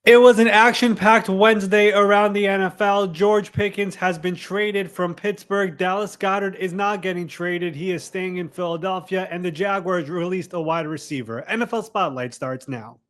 It was an action-packed Wednesday around the NFL. George Pickens has been traded from Pittsburgh. Dallas Goedert is not getting traded. He is staying in Philadelphia, and the Jaguars released a wide receiver. NFL Spotlight starts now.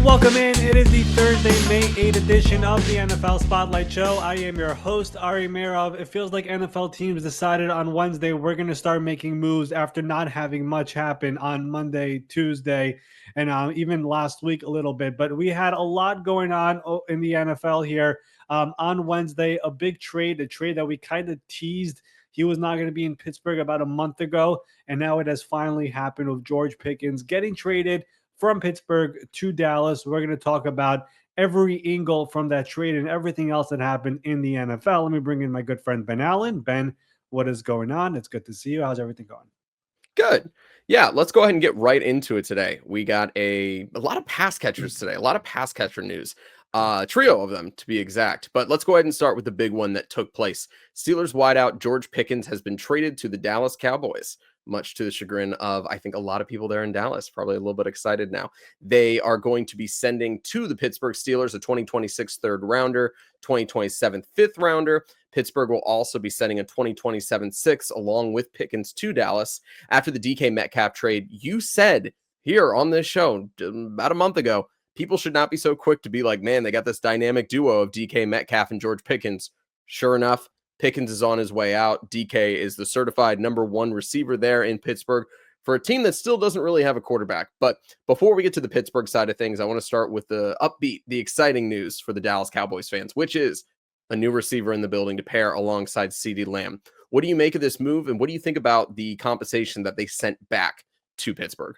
Welcome in. It is the Thursday, May 8th edition of the NFL Spotlight Show. I am your host, Ari Meirov. It feels like NFL teams decided on Wednesday we're going to start making moves after not having much happen on Monday, Tuesday, and even last week a little bit. But we had a lot going on in the NFL here on Wednesday. A big trade, a trade that we kind of teased. He was not going to be in Pittsburgh about a month ago, and now it has finally happened with George Pickens getting traded from Pittsburgh to Dallas. We're going to talk about every angle from that trade and everything else that happened in the NFL. Let me bring in my good friend Ben Allen. Ben, what is going on? It's good to see you. How's everything going? Good. Yeah, let's go ahead and get right into it today. We got a lot of pass catchers today, a lot of pass catcher news. Trio of them to be exact. But let's go ahead and start with the big one that took place. Steelers wideout George Pickens has been traded to the Dallas Cowboys, much to the chagrin of, I think, a lot of people there in Dallas. Probably a little bit excited now. They are going to be sending to the Pittsburgh Steelers a 2026 third rounder, 2027 fifth rounder. Pittsburgh will also be sending a 2027 sixth along with Pickens to Dallas. After the DK Metcalf trade, you said here on this show about a month ago, people should not be so quick to be like, man, they got this dynamic duo of DK Metcalf and George Pickens. Sure enough, Pickens is on his way out. DK is the certified number one receiver there in Pittsburgh for a team that still doesn't really have a quarterback. But before we get to the Pittsburgh side of things, I want to start with the upbeat, the exciting news for the Dallas Cowboys fans, which is a new receiver in the building to pair alongside CeeDee Lamb. What do you make of this move, and what do you think about the compensation that they sent back to Pittsburgh?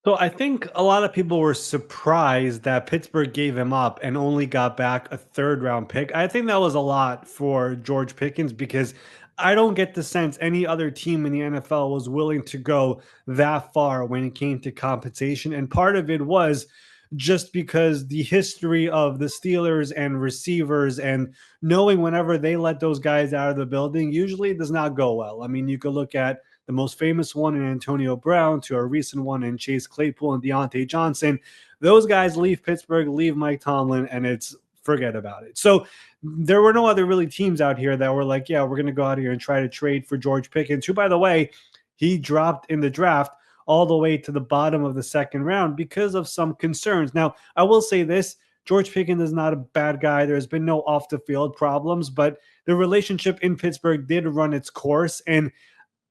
So I think a lot of people were surprised that Pittsburgh gave him up and only got back a third round pick. I think that was a lot for George Pickens because I don't get the sense any other team in the NFL was willing to go that far when it came to compensation. And part of it was just because the history of the Steelers and receivers and knowing whenever they let those guys out of the building, usually it does not go well. I mean, you could look at the most famous one in Antonio Brown to a recent one in Chase Claypool and Deontay Johnson. Those guys leave Pittsburgh, leave Mike Tomlin, and it's forget about it. So there were no other really teams out here that were like, yeah, we're going to go out here and try to trade for George Pickens, who, by the way, he dropped in the draft all the way to the bottom of the second round because of some concerns. Now, I will say this. George Pickens is not a bad guy. There's been no off the field problems, but the relationship in Pittsburgh did run its course. And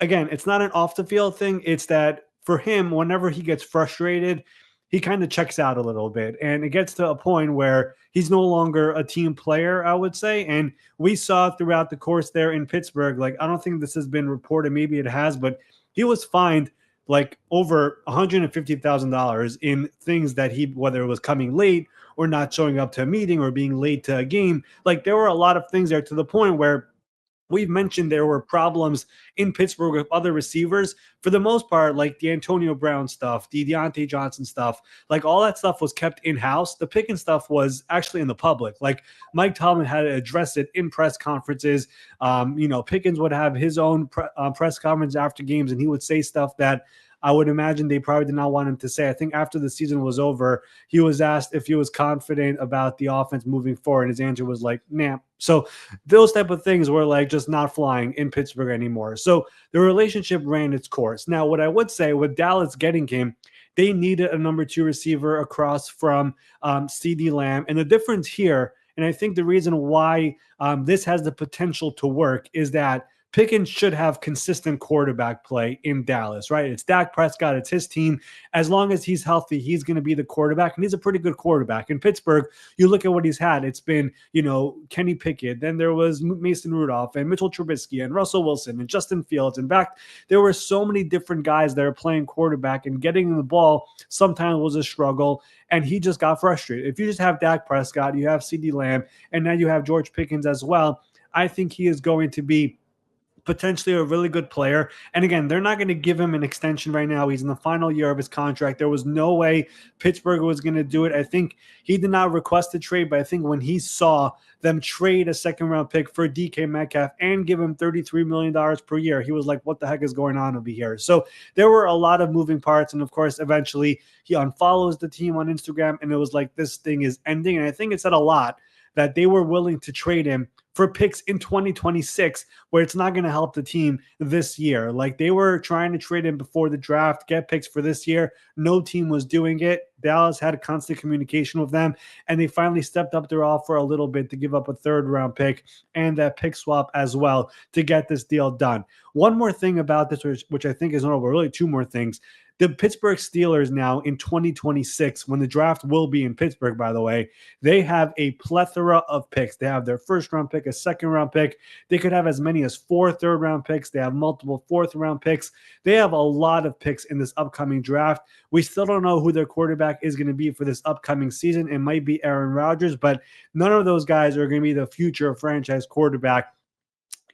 again, it's not an off the field thing. It's that for him, whenever he gets frustrated, he kind of checks out a little bit. And it gets to a point where he's no longer a team player, I would say. And we saw throughout the course there in Pittsburgh, like, I don't think this has been reported. Maybe it has, but he was fined like over $150,000 in things that whether it was coming late or not showing up to a meeting or being late to a game. Like, there were a lot of things there to the point where we've mentioned there were problems in Pittsburgh with other receivers. For the most part, like the Antonio Brown stuff, the Deontay Johnson stuff, like all that stuff was kept in-house. The Pickens stuff was actually in the public. Like Mike Tomlin had to address it in press conferences. Pickens would have his own press conference after games, and he would say stuff that I would imagine they probably did not want him to say. I think after the season was over, he was asked if he was confident about the offense moving forward, and his answer was like, nah. So those type of things were like just not flying in Pittsburgh anymore. So the relationship ran its course. Now, what I would say with Dallas getting him, they needed a number two receiver across from CeeDee Lamb. And the difference here, and I think the reason why this has the potential to work is that Pickens should have consistent quarterback play in Dallas, right? It's Dak Prescott. It's his team. As long as he's healthy, he's going to be the quarterback, and he's a pretty good quarterback. In Pittsburgh, you look at what he's had. It's been, Kenny Pickett. Then there was Mason Rudolph and Mitchell Trubisky and Russell Wilson and Justin Fields. In fact, there were so many different guys that are playing quarterback, and getting the ball sometimes was a struggle, and he just got frustrated. If you just have Dak Prescott, you have CeeDee Lamb, and now you have George Pickens as well, I think he is going to be potentially a really good player. And again, they're not going to give him an extension right now. He's in the final year of his contract. There was no way Pittsburgh was going to do it. I think he did not request a trade, but I think when he saw them trade a second round pick for DK Metcalf and give him $33 million per year, he was like, what the heck is going on over here? So there were a lot of moving parts. And of course, eventually he unfollows the team on Instagram, and it was like, this thing is ending. And I think it said a lot that they were willing to trade him for picks in 2026, where it's not going to help the team this year. Like, they were trying to trade him before the draft, get picks for this year. No team was doing it. Dallas had constant communication with them, and they finally stepped up their offer a little bit to give up a third-round pick and that pick swap as well to get this deal done. One more thing about this, which I think is notable, really two more things. The Pittsburgh Steelers now in 2026, when the draft will be in Pittsburgh, by the way, they have a plethora of picks. They have their first-round pick, a second-round pick. They could have as many as 4 third-round picks. They have multiple fourth-round picks. They have a lot of picks in this upcoming draft. We still don't know who their quarterback is going to be for this upcoming season. It might be Aaron Rodgers, but none of those guys are going to be the future franchise quarterback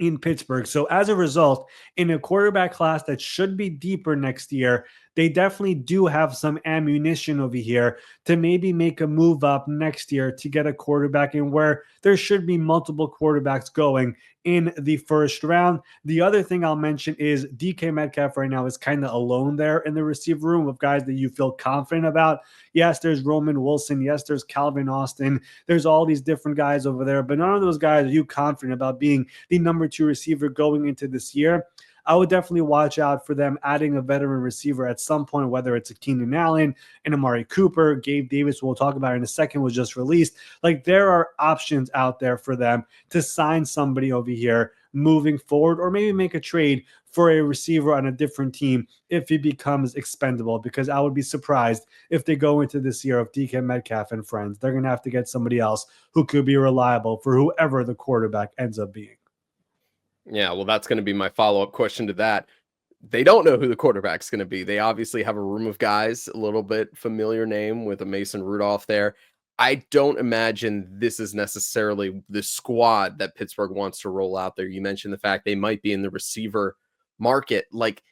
in Pittsburgh. So as a result, in a quarterback class that should be deeper next year, they definitely do have some ammunition over here to maybe make a move up next year to get a quarterback in where there should be multiple quarterbacks going in the first round. The other thing I'll mention is DK Metcalf right now is kind of alone there in the receiver room of guys that you feel confident about. Yes, there's Roman Wilson. Yes, there's Calvin Austin. There's all these different guys over there, but none of those guys are you confident about being the number 2 receiver going into this year. I would definitely watch out for them adding a veteran receiver at some point, whether it's a Keenan Allen, an Amari Cooper, Gabe Davis, we'll talk about in a second, was just released. Like, there are options out there for them to sign somebody over here moving forward, or maybe make a trade for a receiver on a different team if he becomes expendable, because I would be surprised if they go into this year of DK Metcalf and friends. They're going to have to get somebody else who could be reliable for whoever the quarterback ends up being. Yeah, well, that's going to be my follow-up question to that. They don't know who the quarterback's going to be. They obviously have a room of guys, a little bit familiar name with a Mason Rudolph there. I don't imagine this is necessarily the squad that Pittsburgh wants to roll out there. You mentioned the fact they might be in the receiver market. Like,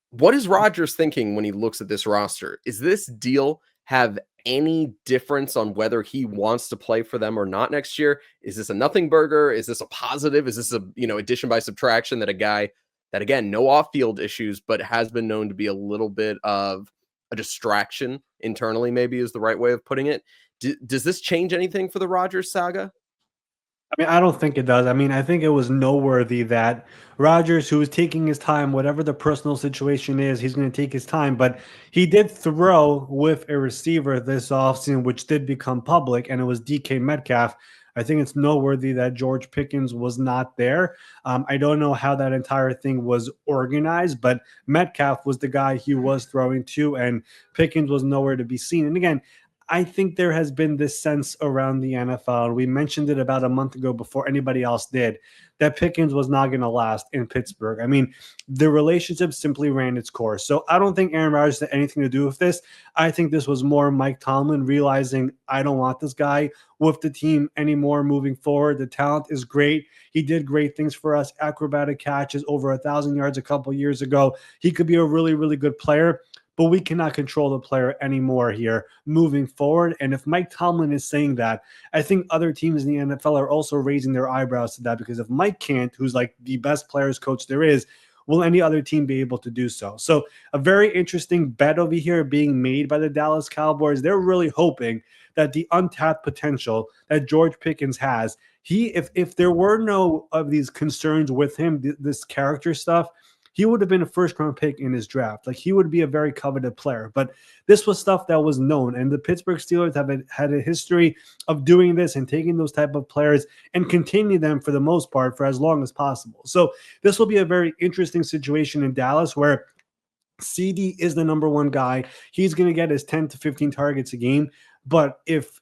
what is Rodgers thinking when he looks at this roster? Is this deal have any difference on whether he wants to play for them or not next year? Is this a nothing burger? Is this a positive? Is this a, addition by subtraction that a guy that, again, no off-field issues, but has been known to be a little bit of a distraction internally, maybe is the right way of putting it. Does this change anything for the Rodgers saga? I mean, I don't think it does. I mean, I think it was noteworthy that Rodgers, who was taking his time, whatever the personal situation is, he's going to take his time. But he did throw with a receiver this offseason, which did become public, and it was DK Metcalf. I think it's noteworthy that George Pickens was not there. I don't know how that entire thing was organized, but Metcalf was the guy he was throwing to, and Pickens was nowhere to be seen. And again, I think there has been this sense around the NFL. We mentioned it about a month ago before anybody else did, that Pickens was not going to last in Pittsburgh. I mean, the relationship simply ran its course. So I don't think Aaron Rodgers had anything to do with this. I think this was more Mike Tomlin realizing, I don't want this guy with the team anymore moving forward. The talent is great. He did great things for us, acrobatic catches, over 1,000 yards a couple years ago. He could be a really, really good player, but we cannot control the player anymore here moving forward. And if Mike Tomlin is saying that, I think other teams in the NFL are also raising their eyebrows to that, because if Mike can't, who's like the best players coach there is, will any other team be able to do so? So a very interesting bet over here being made by the Dallas Cowboys. They're really hoping that the untapped potential that George Pickens has, if there were no of these concerns with him, this character stuff, he would have been a first-round pick in his draft. Like, he would be a very coveted player. But this was stuff that was known, and the Pittsburgh Steelers have had a history of doing this and taking those type of players and continue them for the most part for as long as possible. So this will be a very interesting situation in Dallas, where CD is the number one guy. He's going to get his 10 to 15 targets a game. But if,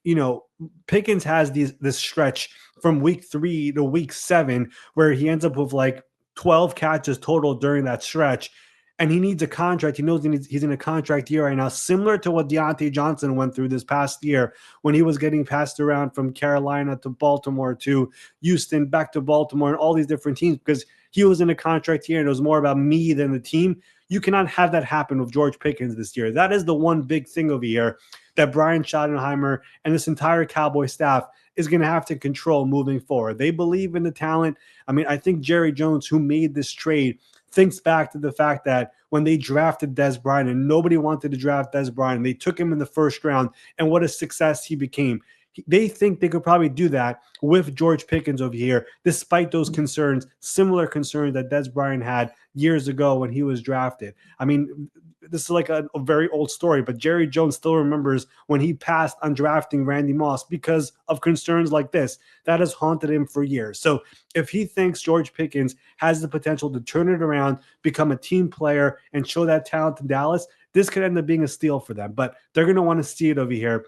Pickens has this stretch from week 3 to week 7 where he ends up with like 12 catches total during that stretch, and he needs a contract. He knows he's in a contract year right now, similar to what Deontay Johnson went through this past year when he was getting passed around from Carolina to Baltimore to Houston, back to Baltimore, and all these different teams, because he was in a contract year and it was more about me than the team. You cannot have that happen with George Pickens this year. That is the one big thing over here that Brian Schottenheimer and this entire Cowboy staff is going to have to control moving forward. They believe in the talent. I mean, I think Jerry Jones, who made this trade, thinks back to the fact that when they drafted Dez Bryant and nobody wanted to draft Dez Bryant, they took him in the first round, and what a success he became. They think they could probably do that with George Pickens over here, despite those concerns, similar concerns that Dez Bryant had years ago when he was drafted. I mean, this is like a very old story, but Jerry Jones still remembers when he passed on drafting Randy Moss because of concerns like this. That has haunted him for years. So if he thinks George Pickens has the potential to turn it around, become a team player, and show that talent to Dallas, this could end up being a steal for them. But they're going to want to see it over here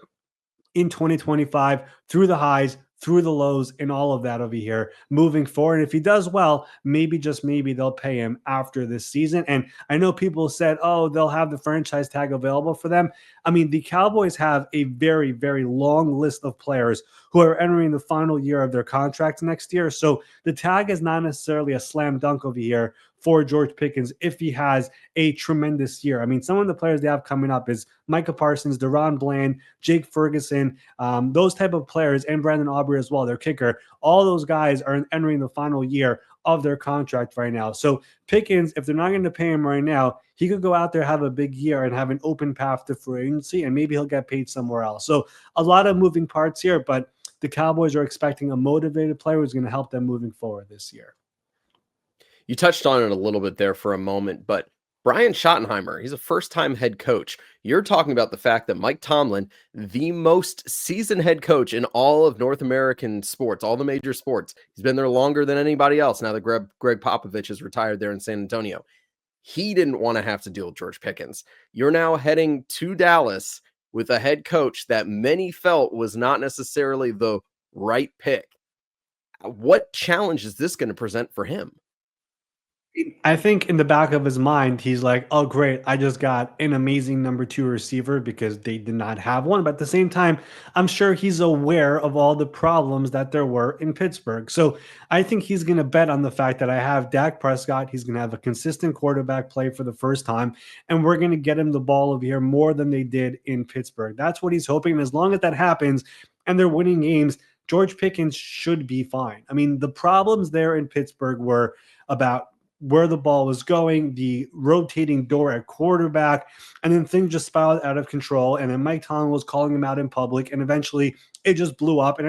in 2025 through the highs, through the lows, and all of that over here moving forward. And if he does well, maybe, just maybe, they'll pay him after this season. And I know people said, oh, they'll have the franchise tag available for them. I mean, the Cowboys have a very, very long list of players who are entering the final year of their contracts next year. So the tag is not necessarily a slam dunk over here for George Pickens if he has a tremendous year. I mean, some of the players they have coming up is Micah Parsons, Deron Bland, Jake Ferguson, those type of players, and Brandon Aubrey as well, their kicker. All those guys are entering the final year of their contract right now. So Pickens, if they're not going to pay him right now, he could go out there, have a big year, and have an open path to free agency, and maybe he'll get paid somewhere else. So a lot of moving parts here, but the Cowboys are expecting a motivated player who's going to help them moving forward this year. You touched on it a little bit there for a moment, but Brian Schottenheimer, he's a first-time head coach. You're talking about the fact that Mike Tomlin, the most seasoned head coach in all of North American sports, all the major sports, he's been there longer than anybody else now that Greg Popovich is retired there in San Antonio. He didn't want to have to deal with George Pickens. You're now heading to Dallas with a head coach that many felt was not necessarily the right pick. What challenge is this going to present for him? I think in the back of his mind, he's like, oh, great, I just got an amazing number 2 receiver because they did not have one. But at the same time, I'm sure he's aware of all the problems that there were in Pittsburgh. So I think he's going to bet on the fact that I have Dak Prescott. He's going to have a consistent quarterback play for the first time, and we're going to get him the ball over here more than they did in Pittsburgh. That's what he's hoping. And as long as that happens and they're winning games, George Pickens should be fine. I mean, the problems there in Pittsburgh were about where the ball was going, the rotating door at quarterback, and then things just spiraled out of control. And then Mike Tomlin was calling him out in public, and eventually it just blew up. And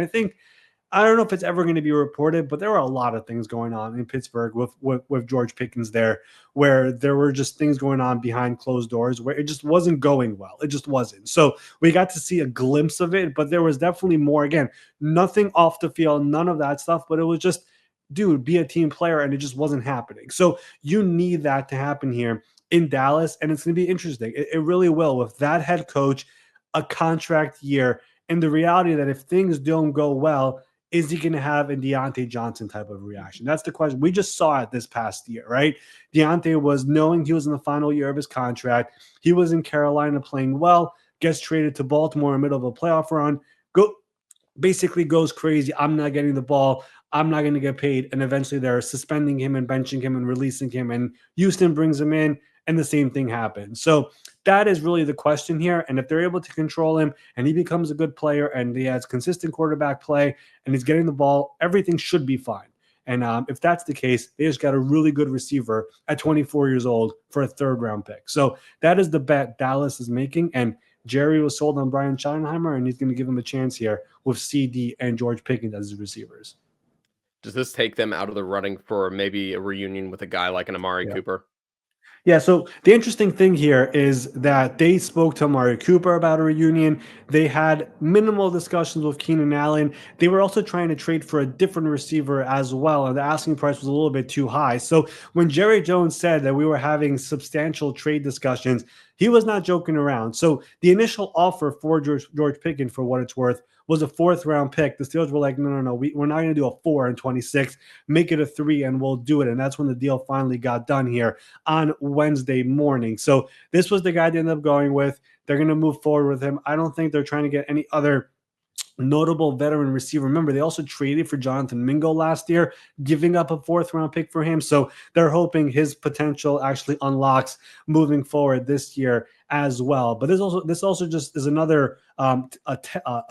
I don't know if it's ever going to be reported, but there were a lot of things going on in Pittsburgh with George Pickens there, where there were just things going on behind closed doors where it just wasn't going well. It just wasn't. So we got to see a glimpse of it, but there was definitely more. Again, nothing off the field, none of that stuff, but it was just, dude, be a team player, and it just wasn't happening. So you need that to happen here in Dallas, and it's going to be interesting. It really will, with that head coach, a contract year, and the reality that if things don't go well, is he going to have a Deontay Johnson type of reaction? That's the question. We just saw it this past year, right? Deontay was knowing he was in the final year of his contract. He was in Carolina playing well, gets traded to Baltimore in the middle of a playoff run, basically goes crazy. I'm not getting the ball. I'm not going to get paid. And eventually they're suspending him and benching him and releasing him. And Houston brings him in, and the same thing happens. So that is really the question here. And if they're able to control him and he becomes a good player and he has consistent quarterback play and he's getting the ball, everything should be fine. And if that's the case, they just got a really good receiver at 24 years old for a 3rd-round pick. So that is the bet Dallas is making. And Jerry was sold on Brian Schottenheimer, and he's going to give him a chance here with CD and George Pickens as his receivers. Does this take them out of the running for maybe a reunion with a guy like an Amari Cooper? Yeah, so the interesting thing here is that they spoke to Amari Cooper about a reunion. They had minimal discussions with Keenan Allen. They were also trying to trade for a different receiver as well, and the asking price was a little bit too high. So when Jerry Jones said that we were having substantial trade discussions, he was not joking around. So the initial offer for George Pickens, for what it's worth, was a 4th-round pick. The Steelers were like, no, we're not going to do a 4 in 26. Make it a 3, and we'll do it. And that's when the deal finally got done here on Wednesday morning. So this was the guy they ended up going with. They're going to move forward with him. I don't think they're trying to get any other notable veteran receiver. Remember, they also traded for Jonathan Mingo last year, giving up a fourth round pick for him. So they're hoping his potential actually unlocks moving forward this year as well. But this also just is another a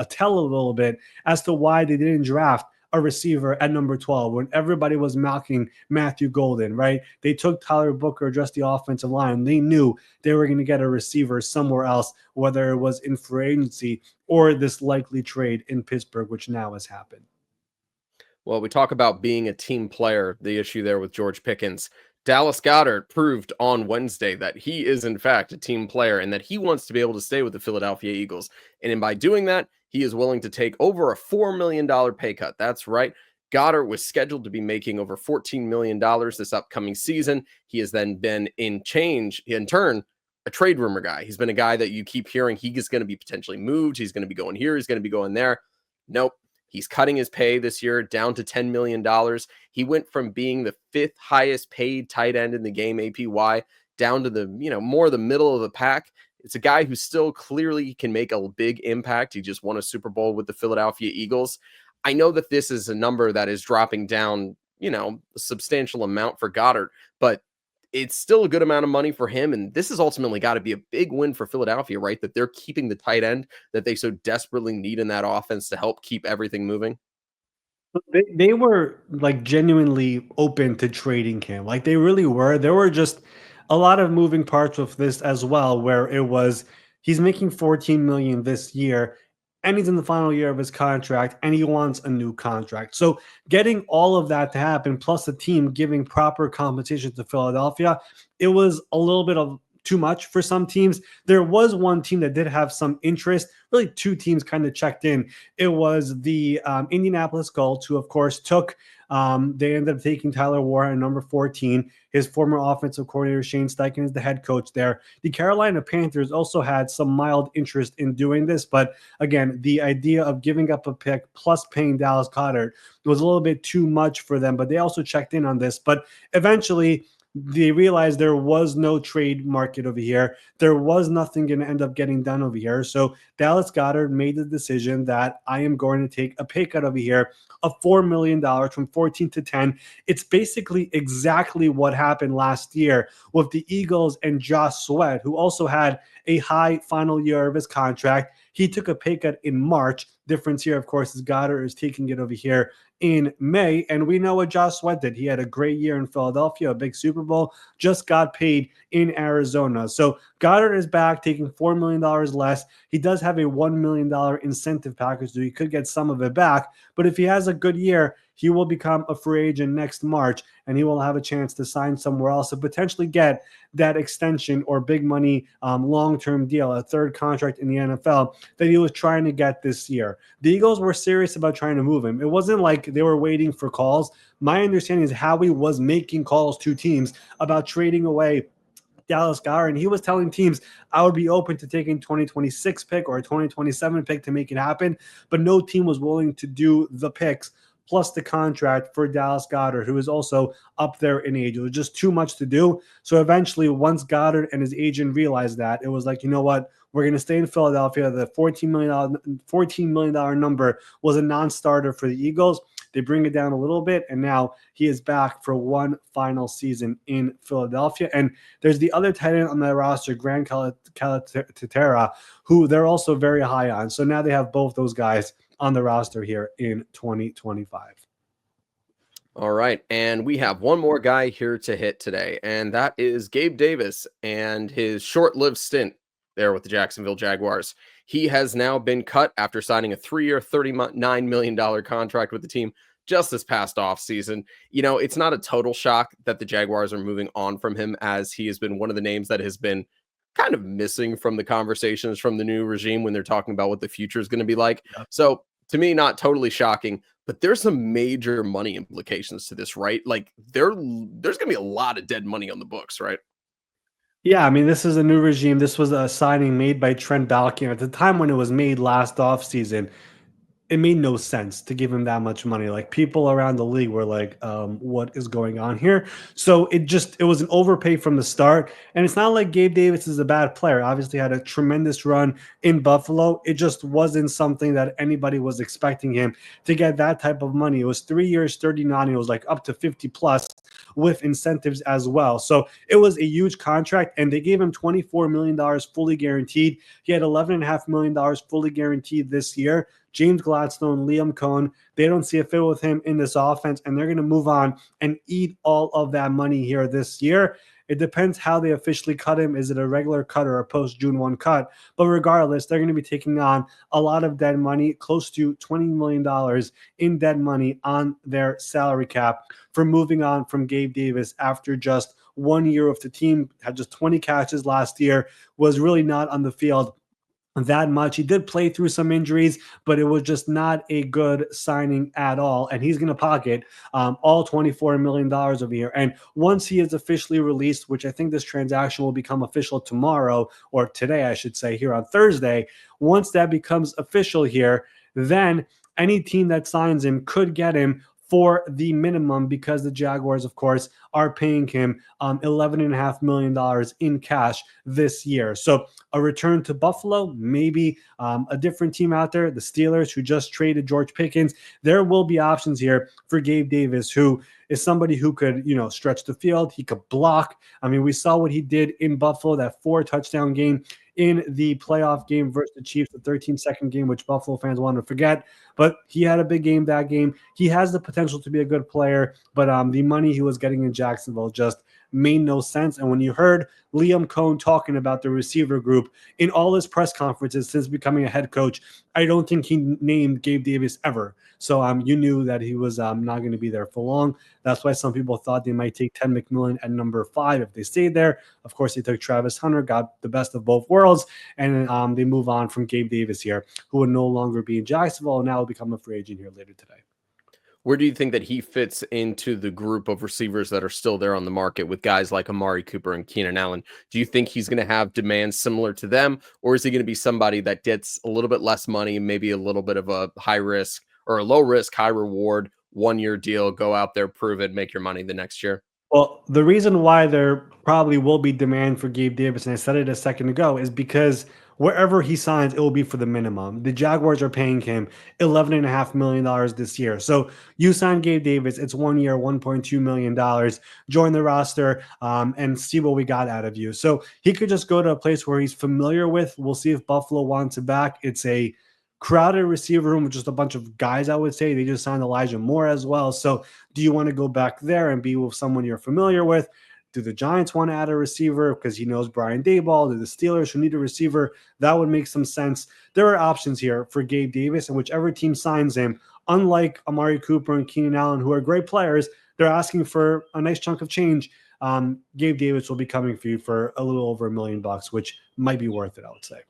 tell a little bit as to why they didn't draft a receiver at number 12 when everybody was mocking Matthew Golden, right? They took Tyler Booker, just the offensive line. They knew they were going to get a receiver somewhere else, whether it was in free agency or this likely trade in Pittsburgh, which now has happened. Well, we talk about being a team player, the issue there with George Pickens. Dallas Goedert proved on Wednesday that he is, in fact, a team player and that he wants to be able to stay with the Philadelphia Eagles. And by doing that, he is willing to take over a $4 million pay cut. That's right. Goddard was scheduled to be making over $14 million this upcoming season. He has then been in turn, a trade rumor guy. He's been a guy that you keep hearing he is going to be potentially moved. He's going to be going here. He's going to be going there. Nope. He's cutting his pay this year down to $10 million. He went from being the fifth highest paid tight end in the game, APY, down to the, more the middle of the pack. It's a guy who still clearly can make a big impact. He just won a Super Bowl with the Philadelphia Eagles. I know that this is a number that is dropping down, a substantial amount for Goddard, but it's still a good amount of money for him. And this has ultimately got to be a big win for Philadelphia, right? That they're keeping the tight end that they so desperately need in that offense to help keep everything moving. They were like genuinely open to trading him. Like they really were. There were just a lot of moving parts with this as well, where it was he's making 14 million this year and he's in the final year of his contract and he wants a new contract. So getting all of that to happen, plus the team giving proper compensation to Philadelphia, it was a little bit of too much for some teams. There was one team that did have some interest. Really, two teams kind of checked in. It was the Indianapolis Colts, who, of course, they ended up taking Tyler Warren at number 14. His former offensive coordinator, Shane Steichen, is the head coach there. The Carolina Panthers also had some mild interest in doing this. But again, the idea of giving up a pick plus paying Dallas Goedert was a little bit too much for them. But they also checked in on this. But eventually, they realized there was no trade market over here. There was nothing going to end up getting done over here. So Dallas Goedert made the decision that I am going to take a pay cut over here of $4 million from 14 to 10. It's basically exactly what happened last year with the Eagles and Josh Sweat, who also had a high final year of his contract. He took a pay cut in March. Difference here, of course, is Goddard is taking it over here in May. And we know what Josh Sweat did. He had a great year in Philadelphia, a big Super Bowl, just got paid in Arizona. So Goddard is back, taking $4 million less. He does have a $1 million incentive package, so he could get some of it back. But if he has a good year, he will become a free agent next March, and he will have a chance to sign somewhere else to potentially get that extension or big money long-term deal, a third contract in the NFL that he was trying to get this year. The Eagles were serious about trying to move him. It wasn't like they were waiting for calls. My understanding is Howie was making calls to teams about trading away Dallas Goedert, and he was telling teams, I would be open to taking 2026 pick or a 2027 pick to make it happen, but no team was willing to do the picks plus the contract for Dallas Goedert, who is also up there in age. It was just too much to do. So eventually, once Goddard and his agent realized that, it was like, you know what? We're going to stay in Philadelphia. The $14 million number was a non-starter for the Eagles. They bring it down a little bit, and now he is back for one final season in Philadelphia. And there's the other tight end on that roster, Grand Calatetera, who they're also very high on. So now they have both those guys on the roster here in 2025. All right. And we have one more guy here to hit today, and that is Gabe Davis and his short-lived stint there with the Jacksonville Jaguars. He has now been cut after signing a 3-year, $39 million contract with the team just this past offseason. It's not a total shock that the Jaguars are moving on from him, as he has been one of the names that has been kind of missing from the conversations from the new regime when they're talking about what the future is going to be like. Yeah. So to me, not totally shocking, but there's some major money implications to this, right? Like there's going to be a lot of dead money on the books, right? Yeah, I mean, this is a new regime. This was a signing made by Trent Baalke at the time when it was made last offseason. it made no sense to give him that much money. Like people around the league were like, what is going on here? So it was an overpay from the start. And it's not like Gabe Davis is a bad player. Obviously had a tremendous run in Buffalo. It just wasn't something that anybody was expecting him to get that type of money. It was 3 years, 39. It was like up to 50 plus with incentives as well. So it was a huge contract, and they gave him $24 million fully guaranteed. He had $11.5 million fully guaranteed this year. James Gladstone, Liam Cohen, they don't see a fit with him in this offense, and they're going to move on and eat all of that money here this year. It depends how they officially cut him. Is it a regular cut or a post-June 1 cut? But regardless, they're going to be taking on a lot of dead money, close to $20 million in dead money on their salary cap for moving on from Gabe Davis after just 1 year of the team, had just 20 catches last year, was really not on the field that much. He did play through some injuries, but it was just not a good signing at all. And he's going to pocket all $24 million over here. And once he is officially released, which I think this transaction will become official tomorrow, or today, I should say, here on Thursday, once that becomes official here, then any team that signs him could get him for the minimum, because the Jaguars, of course, are paying him $11.5 million in cash this year. So a return to Buffalo, maybe a different team out there, the Steelers, who just traded George Pickens. There will be options here for Gabe Davis, who is somebody who could, stretch the field. He could block. I mean, we saw what he did in Buffalo, that 4-touchdown game in the playoff game versus the Chiefs, the 13-second game, which Buffalo fans want to forget. But he had a big game that game. He has the potential to be a good player, but the money he was getting in Jacksonville just made no sense. And when you heard Liam Cohen talking about the receiver group in all his press conferences since becoming a head coach, I don't think he named Gabe Davis ever. So you knew that he was not going to be there for long. That's why some people thought they might take Ted McMillan at number 5 if they stayed there. Of course, they took Travis Hunter, got the best of both worlds, and they move on from Gabe Davis here, who would no longer be in Jacksonville and now will become a free agent here later today. Where do you think that he fits into the group of receivers that are still there on the market with guys like Amari Cooper and Keenan Allen? Do you think he's going to have demands similar to them, or is he going to be somebody that gets a little bit less money and maybe a little bit of a high risk or a low risk, high reward, 1-year deal, go out there, prove it, make your money the next year? Well, the reason why there probably will be demand for Gabe Davis, and I said it a second ago, is because wherever he signs, it will be for the minimum. The Jaguars are paying him $11.5 million this year. So you sign Gabe Davis, it's 1 year, $1.2 million. Join the roster and see what we got out of you. So he could just go to a place where he's familiar with. We'll see if Buffalo wants it back. It's a crowded receiver room with just a bunch of guys, I would say. They just signed Elijah Moore as well. So do you want to go back there and be with someone you're familiar with? Do the Giants want to add a receiver because he knows Brian Daboll? Do the Steelers, who need a receiver? That would make some sense. There are options here for Gabe Davis, and whichever team signs him, unlike Amari Cooper and Keenan Allen, who are great players, they're asking for a nice chunk of change. Gabe Davis will be coming for you for a little over $1 million, which might be worth it, I would say.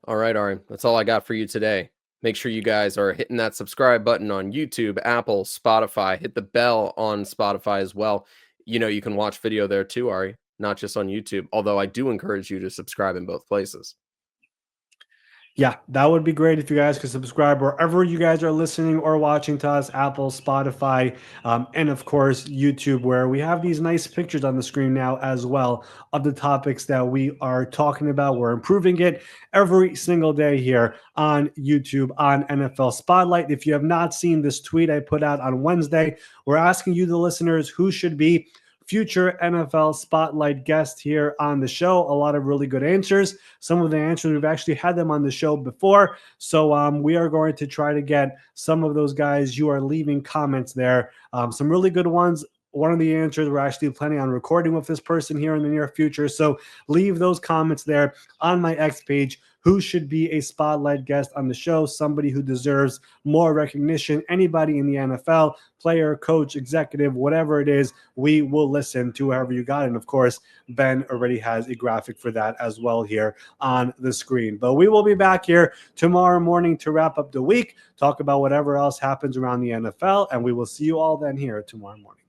All right, Ari, that's all I got for you today. Make sure you guys are hitting that subscribe button on YouTube, Apple, Spotify. Hit the bell on Spotify as well. You can watch video there too, Ari, not just on YouTube, although I do encourage you to subscribe in both places. Yeah, that would be great if you guys could subscribe wherever you guys are listening or watching to us, Apple, Spotify, and of course, YouTube, where we have these nice pictures on the screen now as well of the topics that we are talking about. We're improving it every single day here on YouTube on NFL Spotlight. If you have not seen this tweet I put out on Wednesday, we're asking you, the listeners, who should be future NFL Spotlight guest here on the show. A lot of really good answers. Some of the answers, we've actually had them on the show before. So we are going to try to get some of those guys. You are leaving comments there. Some really good ones. One of the answers, we're actually planning on recording with this person here in the near future. So leave those comments there on my X page. Who should be a spotlight guest on the show? Somebody who deserves more recognition. Anybody in the NFL, player, coach, executive, whatever it is, we will listen to whoever you got. And of course, Ben already has a graphic for that as well here on the screen. But we will be back here tomorrow morning to wrap up the week, talk about whatever else happens around the NFL, and we will see you all then here tomorrow morning.